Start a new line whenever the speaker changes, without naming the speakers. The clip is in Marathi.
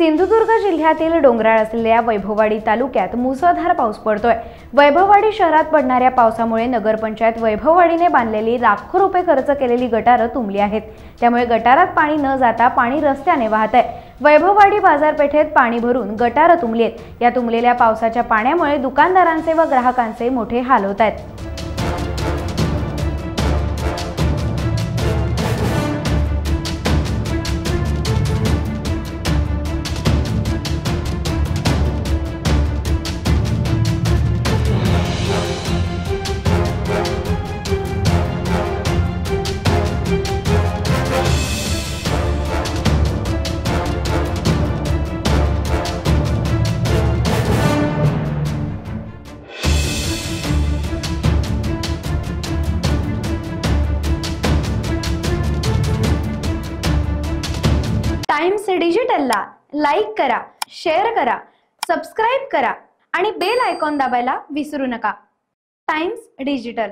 सिंधुदुर्ग जिल्ह्यातील डोंगराळ असलेल्या वैभववाडी तालुक्यात मुसळधार पाऊस पडतोय। वैभववाडी शहरात पडणाऱ्या पावसामुळे नगरपंचायत वैभववाडीने बांधलेली लाखो रुपये खर्च केलेली गटारं तुंबली आहेत। त्यामुळे गटारात पाणी न जाता पाणी रस्त्याने वाहत आहे। वैभववाडी बाजारपेठेत पाणी भरून गटारं तुंबली आहेत। या तुंबलेल्या पावसाच्या पाण्यामुळे दुकानदारांचे व ग्राहकांचे मोठे हाल होत आहेत। टाइम्स डिजिटलला लाईक करा, शेअर करा, सबस्क्राइब करा आणि बेल आयकॉन दाबायला विसरू नका। Times digital.